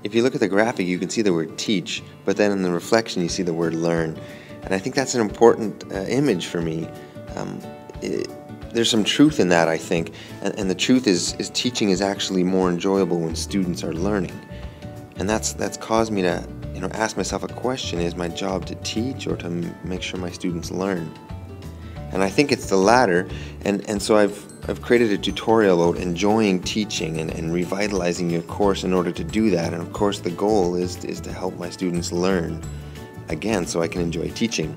if you look at the graphic, you can see the word teach, but then in the reflection you see the word learn. And I think that's an important image for me. There's some truth in that, I think, and the truth is teaching is actually more enjoyable when students are learning. And that's caused me to ask myself a question: is my job to teach or to make sure my students learn? And I think it's the latter, and so I've created a tutorial about enjoying teaching and revitalizing your course in order to do that. And of course the goal is to help my students learn again so I can enjoy teaching.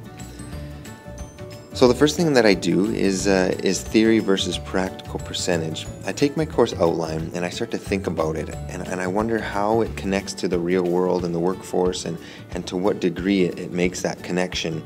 So the first thing that I do is theory versus practical percentage. I take my course outline and I start to think about it, and I wonder how it connects to the real world and the workforce, and to what degree it makes that connection,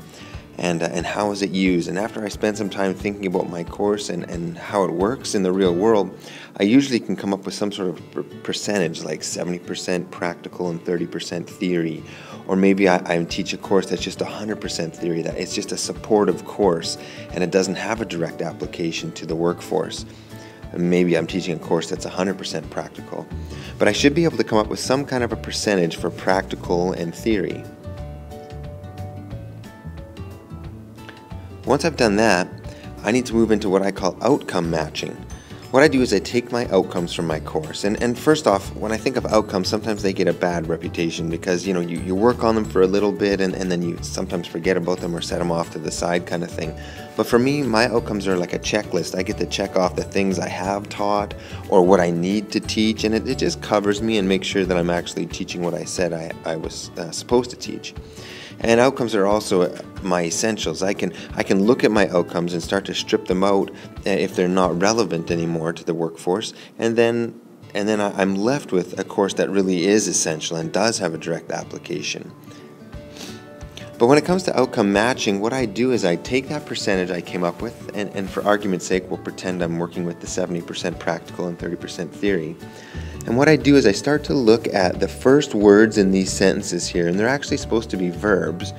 and how is it used. And after I spend some time thinking about my course and how it works in the real world, I usually can come up with some sort of percentage, like 70% practical and 30% theory. Or maybe I teach a course that's just 100% theory, that it's just a supportive course and it doesn't have a direct application to the workforce. And maybe I'm teaching a course that's 100% practical. But I should be able to come up with some kind of a percentage for practical and theory. Once I've done that, I need to move into what I call outcome matching. What I do is I take my outcomes from my course, and first off, when I think of outcomes, sometimes they get a bad reputation because you work on them for a little bit and then you sometimes forget about them or set them off to the side kind of thing. But for me, my outcomes are like a checklist. I get to check off the things I have taught or what I need to teach, and it just covers me and makes sure that I'm actually teaching what I said I was supposed to teach. And outcomes are also my essentials. I can look at my outcomes and start to strip them out if they're not relevant anymore to the workforce, and then I'm left with a course that really is essential and does have a direct application. But when it comes to outcome matching, what I do is I take that percentage I came up with, and for argument's sake, we'll pretend I'm working with the 70% practical and 30% theory. And what I do is I start to look at the first words in these sentences here, and they're actually supposed to be verbs.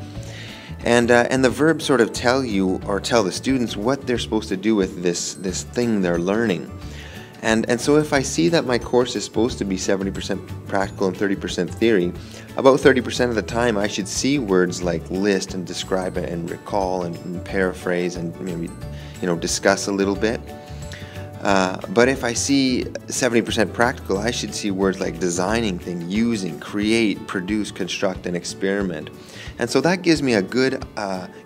And the verbs sort of tell you, or tell the students, what they're supposed to do with this thing they're learning. And so if I see that my course is supposed to be 70% practical and 30% theory, about 30% of the time I should see words like list and describe and recall and paraphrase and maybe discuss a little bit. But if I see 70% practical, I should see words like designing things, using, create, produce, construct, and experiment. And so that gives me a good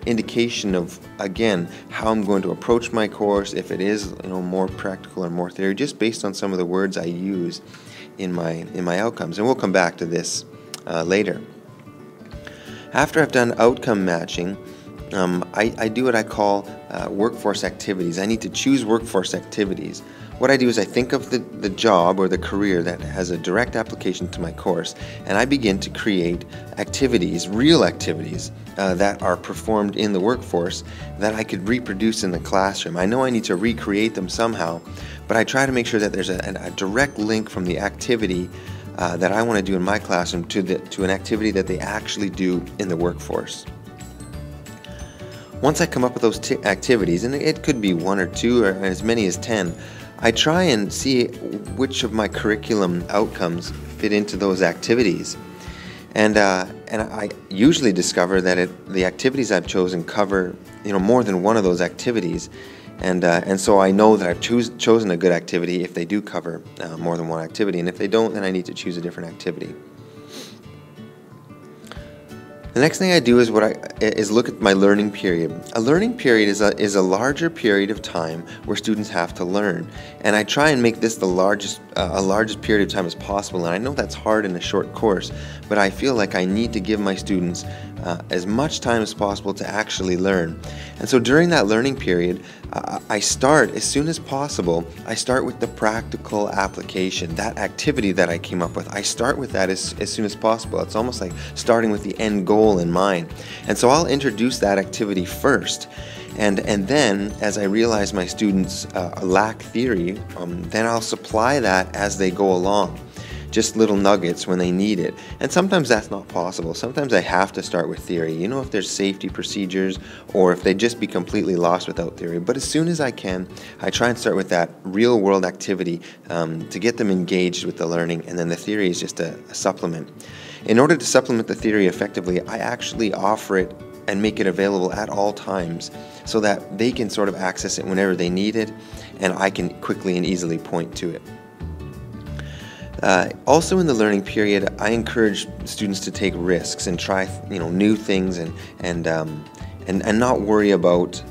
indication of, again, how I'm going to approach my course, if it is more practical or more theory, just based on some of the words I use in my outcomes. And we'll come back to this later. After I've done outcome matching, I do what I call workforce activities. I need to choose workforce activities. What I do is I think of the job or the career that has a direct application to my course, and I begin to create activities, real activities, that are performed in the workforce that I could reproduce in the classroom. I know I need to recreate them somehow, but I try to make sure that there's a direct link from the activity that I want to do in my classroom to an activity that they actually do in the workforce. Once I come up with those activities, and it could be 1 or 2 or as many as 10, I try and see which of my curriculum outcomes fit into those activities. And I usually discover that the activities I've chosen cover more than one of those activities. And so I know that I've chosen a good activity if they do cover more than one activity. And if they don't, then I need to choose a different activity. The next thing I do is look at my learning period. A learning period is a larger period of time where students have to learn, and I try and make this the largest period of time as possible. And I know that's hard in a short course, but I feel like I need to give my students as much time as possible to actually learn. And so during that learning period, I start as soon as possible. I start with the practical application, that activity that I came up with. I start with that as soon as possible. It's almost like starting with the end goal in mind. And so I'll introduce that activity first. And then, as I realize my students lack theory, then I'll supply that as they go along. just little nuggets when they need it. And sometimes that's not possible. Sometimes I have to start with theory, you know, if there's safety procedures or if they just be completely lost without theory. But as soon as I can, I try and start with that real world activity to get them engaged with the learning, and then the theory is just a supplement. In order to supplement the theory effectively, I actually offer it and make it available at all times so that they can sort of access it whenever they need it, and I can quickly and easily point to it. Also in the learning period, I encourage students to take risks and try, you know, new things and not worry about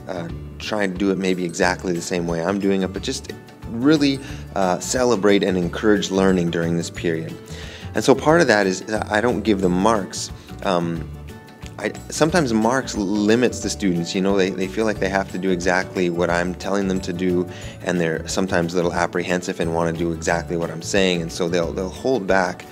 trying to do it maybe exactly the same way I'm doing it, but just really celebrate and encourage learning during this period. And so part of that is that I don't give them marks. Sometimes marks limits the students, you know, they feel like they have to do exactly what I'm telling them to do, and they're sometimes a little apprehensive and want to do exactly what I'm saying, and so they'll hold back.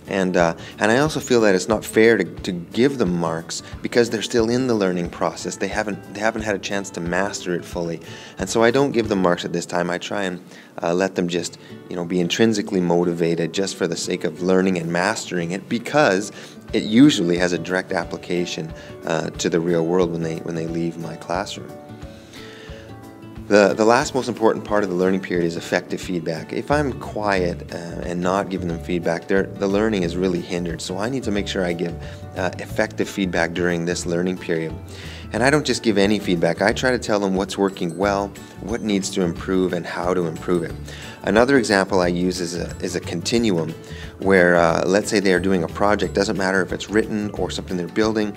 And I also feel that it's not fair to give them marks because they're still in the learning process. They haven't had a chance to master it fully, and so I don't give them marks at this time. I try and let them just, you know, be intrinsically motivated just for the sake of learning and mastering it, because it usually has a direct application to the real world when they leave my classroom. The last most important part of the learning period is effective feedback. If I'm quiet and not giving them feedback, the learning is really hindered. So I need to make sure I give effective feedback during this learning period. And I don't just give any feedback. I try to tell them what's working well, what needs to improve, and how to improve it. Another example I use is a continuum where, let's say they are doing a project, doesn't matter if it's written or something they're building.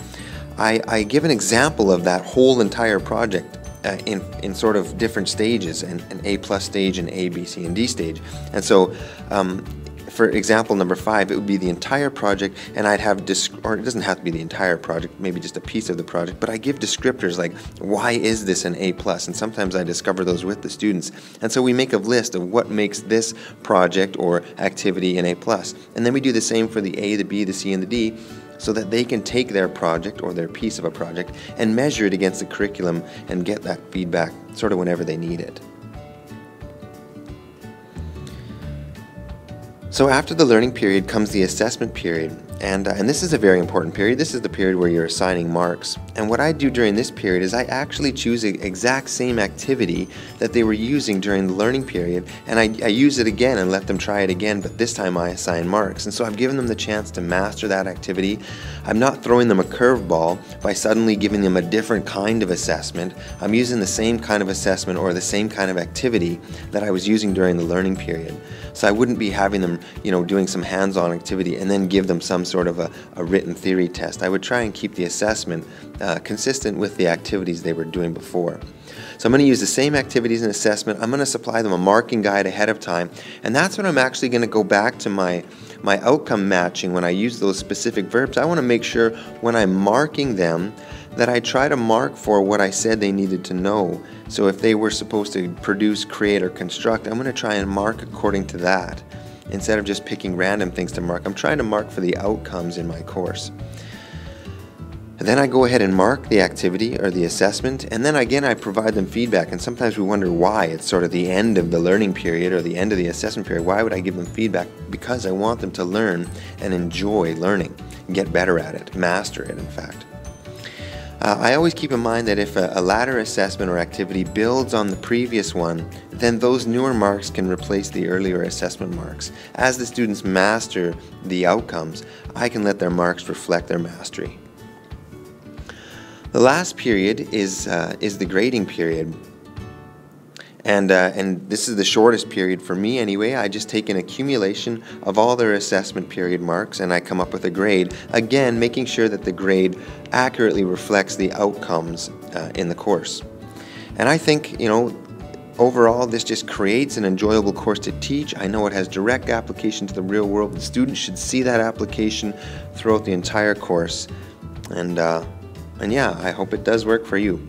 I give an example of that whole entire project in sort of different stages, an A+ stage, an A, B, C, and D stage. And so for example number 5, it would be the entire project, and I'd have, or it doesn't have to be the entire project, maybe just a piece of the project, but I give descriptors like, why is this an A+? And sometimes I discover those with the students. And so we make a list of what makes this project or activity an A+. And then we do the same for the A, the B, the C, and the D, so that they can take their project or their piece of a project and measure it against the curriculum and get that feedback sort of whenever they need it. So after the learning period comes the assessment period, and this is a very important period. This is the period where you're assigning marks. And what I do during this period is I actually choose the exact same activity that they were using during the learning period, and I use it again and let them try it again, but this time I assign marks. And so I've given them the chance to master that activity. I'm not throwing them a curveball by suddenly giving them a different kind of assessment. I'm using the same kind of assessment or the same kind of activity that I was using during the learning period. So I wouldn't be having them, you know, doing some hands-on activity and then give them some sort of a written theory test. I would try and keep the assessment consistent with the activities they were doing before. So I'm going to use the same activities and assessment. I'm going to supply them a marking guide ahead of time, and that's when I'm actually going to go back to my outcome matching. When I use those specific verbs, I want to make sure when I'm marking them that I try to mark for what I said they needed to know. So if they were supposed to produce, create, or construct, I'm going to try and mark according to that. Instead of just picking random things to mark, I'm trying to mark for the outcomes in my course. And then I go ahead and mark the activity or the assessment, and then again I provide them feedback. And sometimes we wonder why. It's sort of the end of the learning period or the end of the assessment period. Why would I give them feedback? Because I want them to learn and enjoy learning, get better at it, master it in fact. I always keep in mind that if a latter assessment or activity builds on the previous one, then those newer marks can replace the earlier assessment marks. As the students master the outcomes, I can let their marks reflect their mastery. The last period is the grading period. And this is the shortest period for me anyway. I just take an accumulation of all their assessment period marks and I come up with a grade. Again, making sure that the grade accurately reflects the outcomes in the course. And I think, you know, overall this just creates an enjoyable course to teach. I know it has direct application to the real world. The students should see that application throughout the entire course. And yeah, I hope it does work for you.